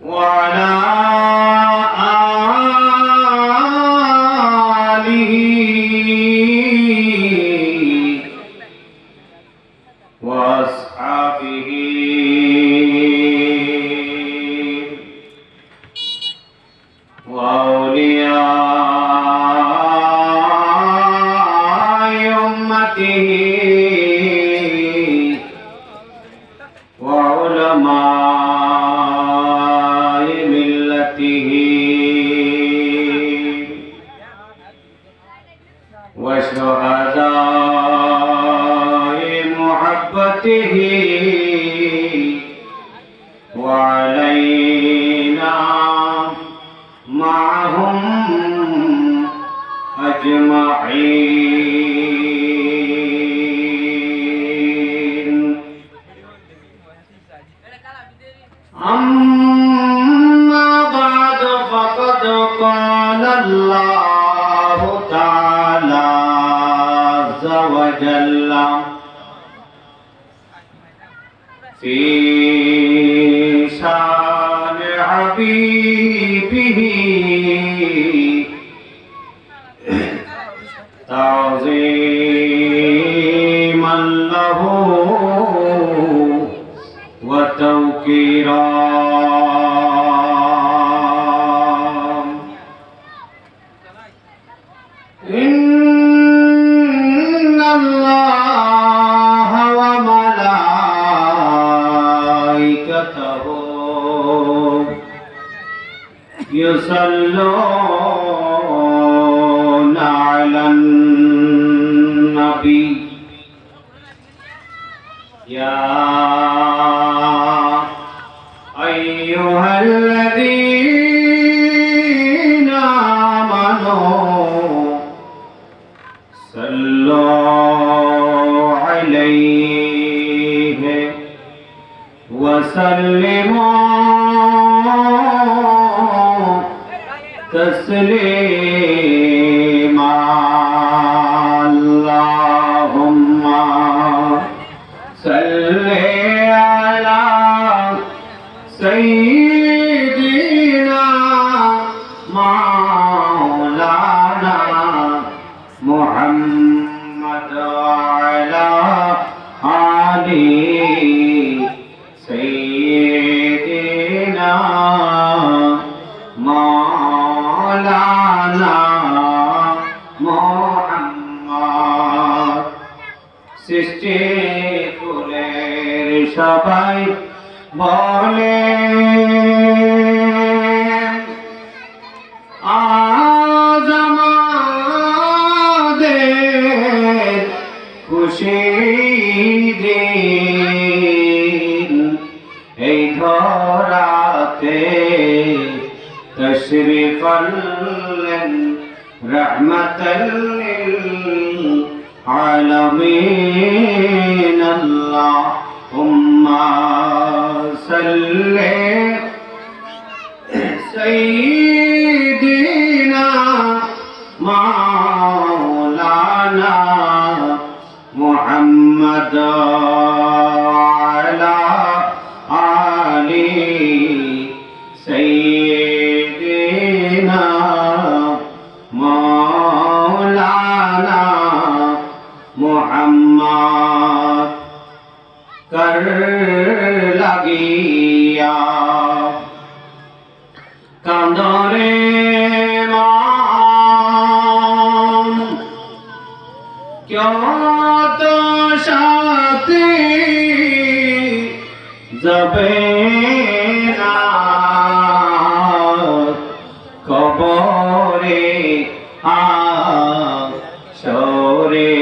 وعلى آله وأصحابه وأولياء أمته وعلماء ملته وشهداء محبته وعلينا معهم أجمعين. أما بعد فقد قال الله تعالى عز وجل في شان حبيبه تعظيما له وتوقيرا. إن الله وملائكته يصلون على النبي يا أيها الذين آمنوا صلوا عليه وسلموا تسليما. اللهم صل على سيدنا مولانا محمد وعلى آل سيدنا مولانا محمد। সৃষ্টি কুলের সবাই বলে আজ আমাদের খুশির দিন, এই ধরাতে তশরিফ আনলেন রহমাতাল লিল আলামিন। আল্লাহুম্মা সাল্লি সাইয়্যিদিনা মাওলানা মুহাম্মদ আলা আলি সাইয়্যিদিনা মাওলানা মুহাম্মদ। কর লাগিয়া কান্দরে মান, क्यों तो शाती जबेना कबरे शोरे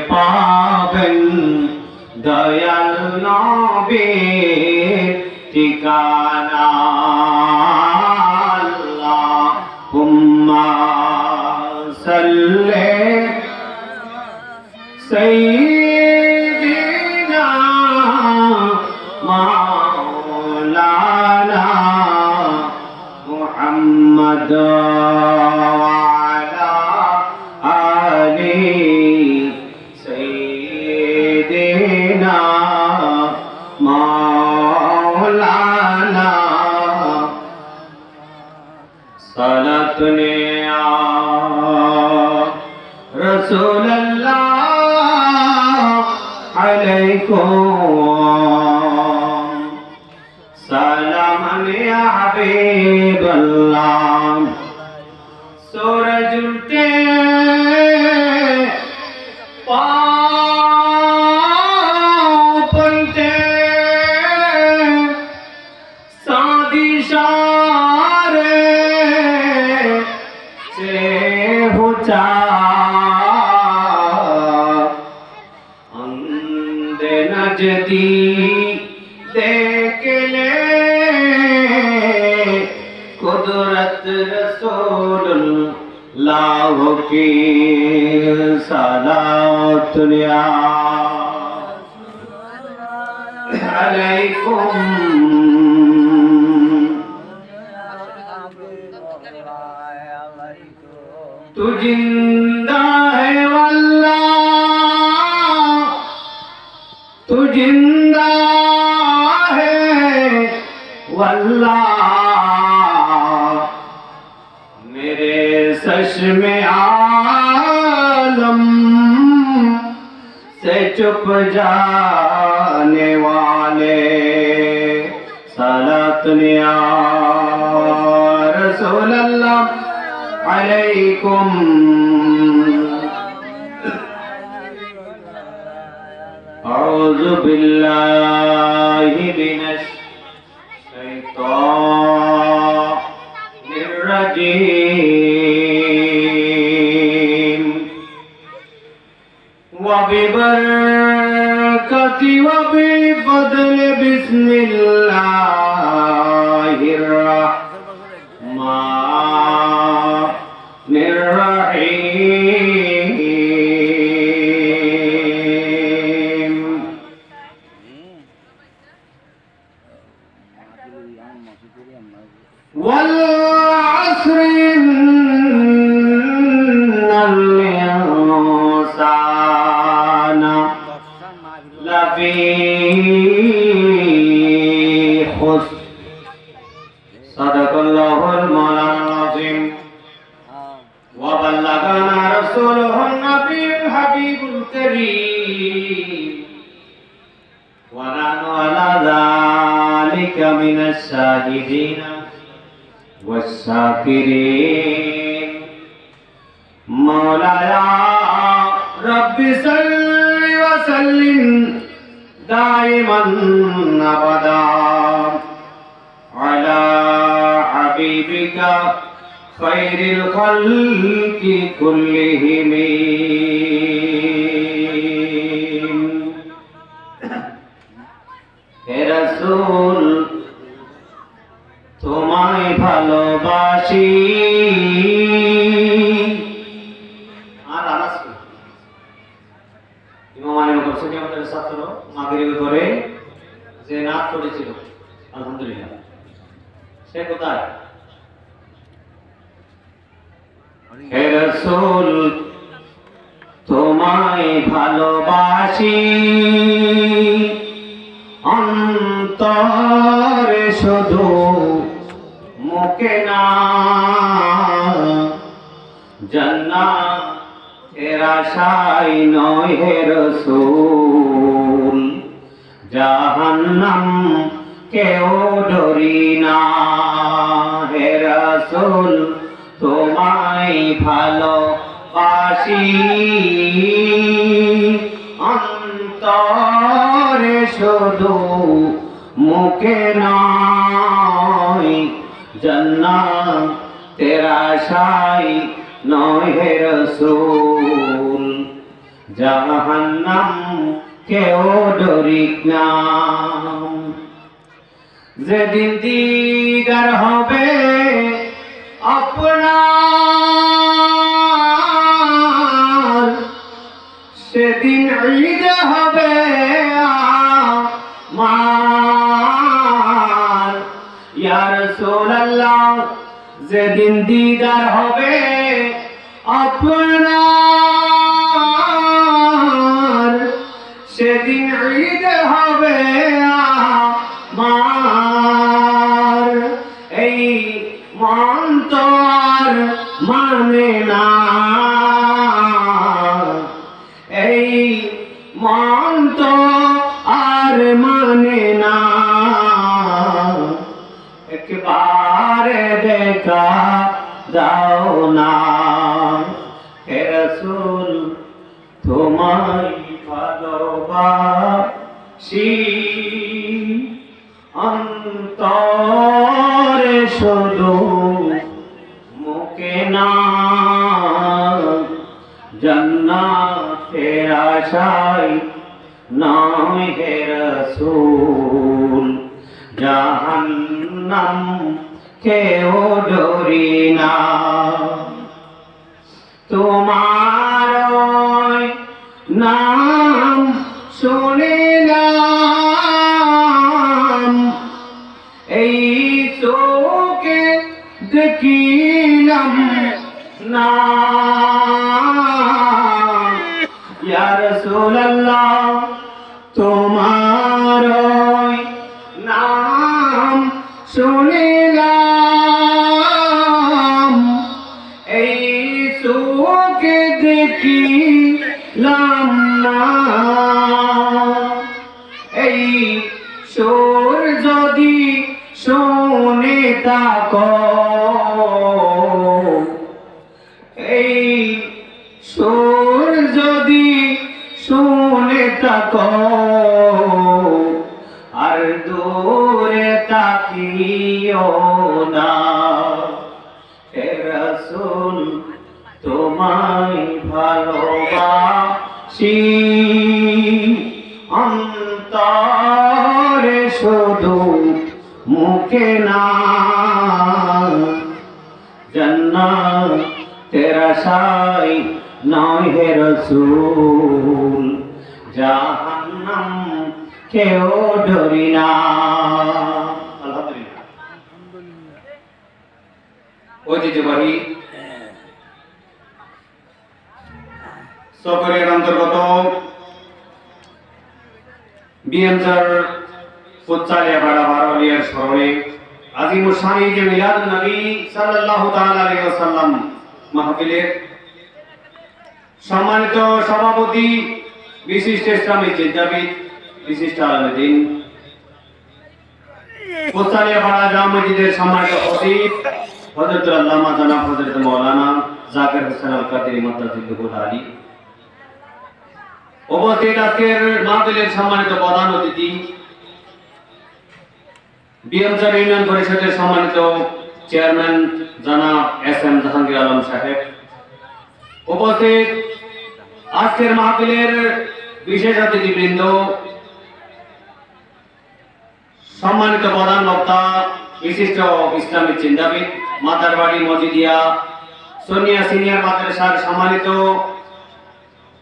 पाबन दयाल नबी ठिकाना। अल्लाहुम्मा सल्ले सय्यिदिना मौलाना मुहम्मद वाला आली सय्यिदिना मौलाना عليكم سلام يا حبيب الله सूरज उठे पलटे सादी शारे से हुचा अंदे नजदी देख ले कुदरत रसूलुल्लाह की सलावतुल्लाह अलैकुम तू जिंदा है वल्लाह तू जिंदा है वल्लाह मेरे चश्मे आलम से चुप जाने वाले सलात या रसूल अल्लाह अलैकुम औज़ु बिल्लाहि मिनश शैतानिर रजीम वबिबरकति वबिफद्ल बिस्मिल्लाहिर रहमानिर रहीम वल अस्र इन्नल इंसाना लफी खुस्र सदक़ल्लाहुल मौलाना अज़ीम व बल्लगना रसूलुहुन नबियुल हबीबुल करीम व नहनु अला ज़ालिका मिनश शाहिदीन वश्शाकिरीन मौलाया रब्बि सल्लि व सल्लिम दाइमन अबदा अला हबीबिका खैरिल खल्क़ि कुल्लिहिम हे रसूल তোমায় ভালোবাসি আর আনাস ইমাম আলী মুকদ্দাসী আমাদের ছাত্র মাগরিব করে যে নাচ করেছিল আলহামদুলিল্লাহ সে কোথায় হে রাসূল তোমায় ভালোবাসি অন্তরে শুধু মুখে না জান্নাতের আশায় নয় হে রাসূল জাহান্নাম কেউ ডরি না হে রাসূল তোমায় ভালোবাসি অন্তরে শুধু মুখে নয় জান্নাতের আশায় নয় হে রাসূল জাহান্নাম কেউ ডরিক না যেদিন দিদার হবে আপনার সেদিন ঈদ হবে আমার ইয়া রাসূলুল্লাহ যেদিন দিদার হবে আপনার সেদিন ঈদ হবে আমার এই মন তো আর মানে না এই মন তো দেখা দাও না হে রাসূল তোমায় ভালোবাসি অন্তরে শুধু মুখে না জান্নাতের আশায় নয় হে রাসূল জাহান্নাম কেউ ডরি না তোমার নাম শুনিলাম এই চোখে দেখিলাম না ইয়া রাসূলুল্লাহ তোমার নাম শুনিলাম এই চোখে দেখিলাম না এই সুর যদি শুনে থাকো এই সুর যদি শুনে থাকো আর দূরে তাকিও না হে রাসূল তোমায় ভালোবাসি অন্তরে শুধু মুখে না জান্নাতের আশায় নয় হে রাসূল জাহান্নাম কেউ ডরি না আলহামদুলিল্লাহ ঐতিহ্যবাহী সফরের অন্তর্গত বিএমজার ফুৎসালিয়া পাড়া বারোলিয়ার স্মরণে আজিমুল শান ঈদে মিলাদ নবী সাল্লাল্লাহু তাআলা আলাইহি ওয়াসাল্লাম মাহফিলের সম্মানিত সভাপতি বিশিষ্ট ইসলামী চিন্তাবিদ বিশিষ্ট আলেমদ্বীন ফুৎসালিয়া পাড়া জামে মসজিদের সম্মানিত খতিব হযরতুল আল্লামা জনাব হযরত মাওলানা জাকির হোসেন আল কাদেরী মাদ্দাজিল্লাহুল আলী উপস্থিত আজকের মাহফিলের সম্মানিত প্রধান অতিথি বিএমজার ইউনিয়ন পরিষদের সম্মানিত চেয়ারম্যান জনাব এস.এম. জাহাঙ্গীর আলম সাহেব উপস্থিত আজকের মাহফিলের বিশেষ অতিথিবৃন্দ সম্মানিত প্রধান বক্তা বিশিষ্ট ইসলামী চিন্তাবিদ মাদারবাড়ি মজিদিয়া সোনিয়া সিনিয়র মাদ্রাসার সম্মানিত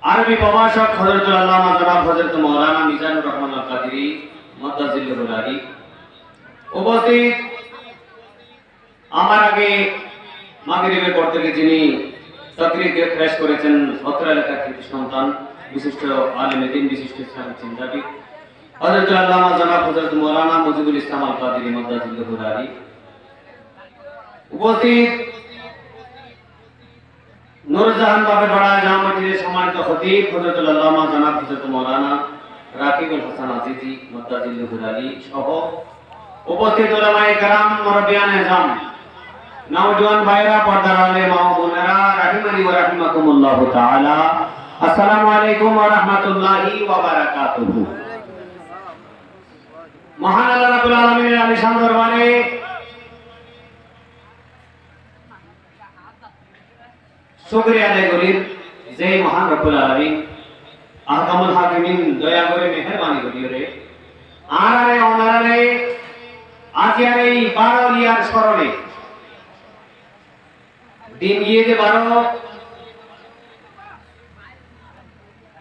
আরবি প্রভাষক হযরতুল আল্লামা জনাব হযরত মাওলানা মিজানুর রহমান আল কাদেরী মাদ্দাজিল্লাহুল আলী উপস্থিত আমার আগে মাগরিবের পর থেকে যিনি তাকরীর পেশ করেছেন অত্র এলাকার কৃতি সন্তান বিশিষ্ট আলেমে দ্বীন বিশিষ্ট ইসলামী চিন্তাবিদ হযরতুল আল্লামা জনাব হযরত মাওলানা মুজিবুল ইসলাম আল কাদেরী মাদ্দাজিল্লাহুল আলী উপস্থিত নুরজাহান বাপের পাড়া জামে মসজিদের সম্মানিত খতিব হযরতুল আল্লামা জনাব হযরত মাওলানা রাকিবুল হাসান আজিজি মাদ্দাজিল্লাহুল আলী সহ উপস্থিত উলামায়ে কেরাম মুরব্বিয়ানে আযম নওজোয়ান ভাইরা পর্দার আলে মা ও বোনেরা রাহিমানি ওয়া রাহিমাকুমুল্লাহ তাআলা আসসালামু আলাইকুম ওয়া রাহমাতুল্লাহি ওয়া বারাকাতুহু মহান আল্লাহ রাব্বুল আলামিনের আলিশান দরবারে শুকরিয়া আদায় করি যে মহান রব্বুল আলামিন আহকামুল হাকিমিন দয়া করে মেহেরবানি করিরে আরে ওনারে আজকের এই বারোলিয়ার স্মরণে দিন গিয়েছে 12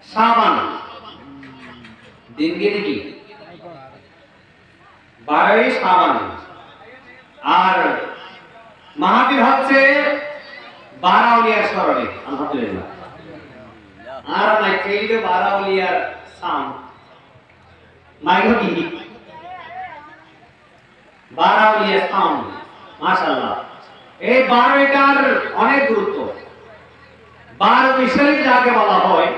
শাবান দিন গিয়েছে কি 12 শাবান আর মাহফিল হচ্ছে বারোলিয়ার স্মরণে আলহামদুলিল্লাহ আর নাই কেইলে বারোলিয়ার সাম মাইলো কি বারোলিয়ার সাম মাশাআল্লাহ এই 12টার অনেক গুরুত্ব 12 শরীফ যাকে বলা হয়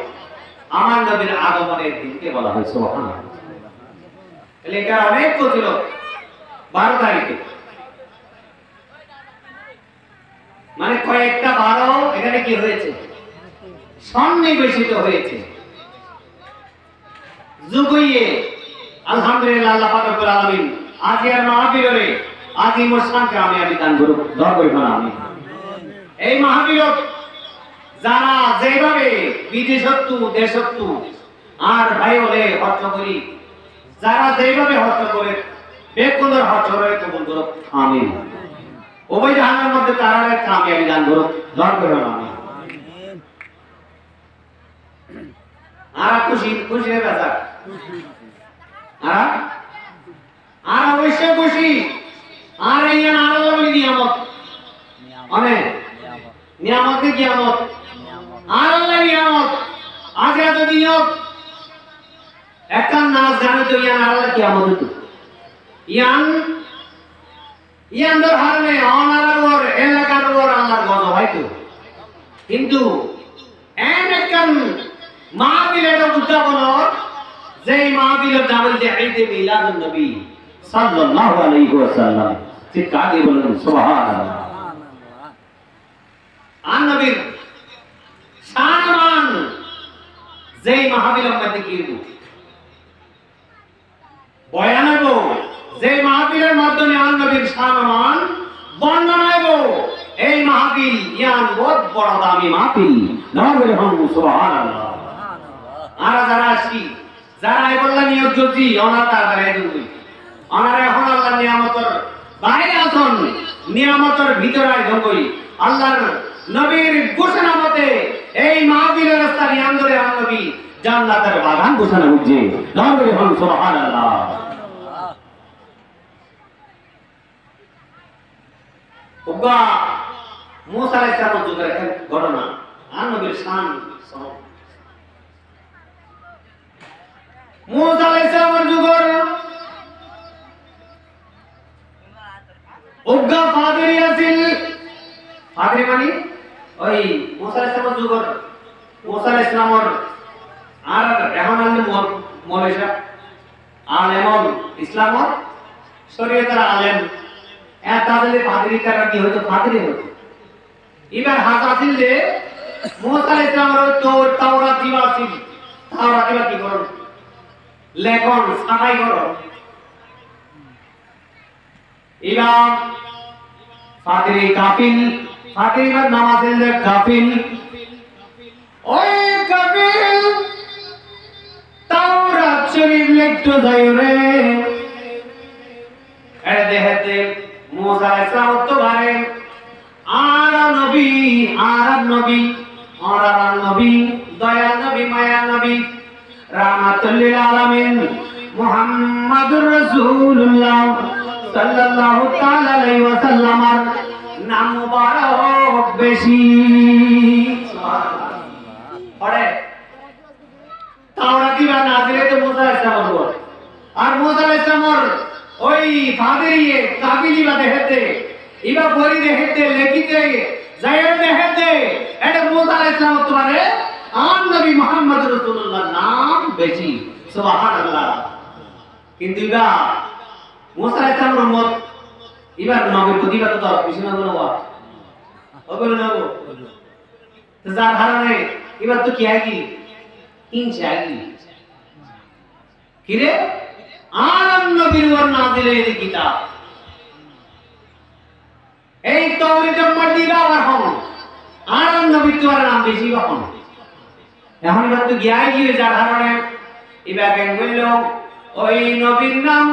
আমার নবীর আগমনের দিনকে বলা হয় সুবহানাল্লাহ তাহলে এটা অনেক ফজিলত 12 তারিখে মানে কয়েকটা বারো এখানে কি হয়েছে, সন্নিবেশিত হয়েছে। যুগইয়ে আলহামদুলিল্লাহ আল্লাহ পাক রব্বুল আলামিন আজি আর মাহফিলে আজি মুসলমানকে আমি দান করব, দোয়া করি আমি। এই মাহফিল যারা যেভাবে বিদেশত্ব দেশত্ব আর ভাই হলে হত্যা করি, যারা যেভাবে হত্যা করে বেকুন্দর হত্যা করে কবুল করো আমিন। ওই জাহানের মধ্যে তারা কামিয়াবি দান করো, দোয়া করি আমি। আর খুশি খুশি হয়ে গেছে, আর অবশ্যই খুশি। আর এই আল্লাহ বলি নিয়ামত, অনেক নিয়ামত কিয়ামত, আল্লাহ নিয়ামত। আজ এত নিয়ত একটা নাচ জানি তো ইয়ান আল্লাহ কিয়ামত তো ইয়ান ইয়ান দর হারনে অনার ওর এলাকার ওর আল্লাহর গজব হয়তো, কিন্তু এন একখান মাহফিলের উদ্যাপন যেই মাহফিলের নাম হচ্ছে ঈদে মিলাদুন নবী সাল্লাল্লাহু আলাইহি ওয়াসাল্লাম। ঠিক কাকে বলেন সুবহানাল্লাহ। আর নবীর শানমান যেই মাহফিলের মধ্যে কি বয়ান হইব, যেই মাহফিলের মাধ্যমে আর নবীর শানমান বর্ণনা হইব, এই মাহফিল ইয়ান বহুত বড় দামি মাহফিল। নবীর হন সুবহানাল্লাহ। আর যারা আসি যারা এই বললা নিয়োগ করছি ওনার তারা একদম ওনারা এখন আল্লাহর নিয়ামতের বাইরে আছেন, নিয়ামতের ভিতরে একদম কই আল্লাহর নবীর ঘোষণা মতে এই মাহফিলের রাস্তা নিয়াম ধরে আর নবী জান্নাতের বাগান ঘোষণা করছে। নবীর হন সুবহানাল্লাহ। ওগা মুসা আলাইহিস সালামের যুগের একটা ঘটনা, আর নবীর শান মুসা আলাইহিস সালামের যুগের ওগা ফাদরি আছিল। ফাদরি মানে ওই মুসা আলাইহিস সালামের যুগের মুসা আলাইহিস সালামের আর এখন আনলে মৌলানা আলেম ইসলামর শরীয়তের আলেম তাদের ফাদরি তারা কি হতো, ফাদরি হতো। এবার হাত আছিল যে মুসা আলাইহিস সালামের তো তাওরাত দিবা ছিল, তাওরাত দিবা কি করো লেখন ছাপাই করো। এবার ফাদরি কাফিল, ফাদরির নাম আছে যে কাফিল। ওই কাফিল তাওরাত শরীফ লিখতে যায় রে, এর দেহতে মুসা আলাইহিস সালাম তো ভারে আর নবী দয়াল নবী মায়া নবী রাহমাতুল লিল আলামিন মুহাম্মাদুর রাসূলুল্লাহ সাল্লাল্লাহু তাআলা আলাইহি ওয়াসাল্লামের নাম মুবারক বেশি। সুবহানাল্লাহ। পরে তাওরাত দিবা নাজিলে তো মুসা আলাইহিস সালাম বল, আর মুসা আলাইহিস সালাম ওই ফাদরিয়ে কাবিলি বা দেহতে ইবা বলি দেহতে লিখিতে যায়রে দেহতে এটা মুসা আলাইহিস সালাম তোমারে আর নবী মুহাম্মদ রাসূলুল্লাহর নাম বেশি। সুবহানাল্লাহ। কিন্তু ইবা মুসা আলাইহিস সালামের উম্মত ইবা নবীর প্রতিবাদ তো বেশি না বলো ওগুলো না গো, তো যার কারণে এবার তো কি আইকি হিংসা আইকি কি রে আর নবীর ওর নাজিলে এই কিতাব এই তাওরাতের মধ্যে আবার হন আর নবীর তোর নাম বেশি কখন এখন তো জ্ঞান কি যার কারণে এবার কেন বলল ওই নবীর নাম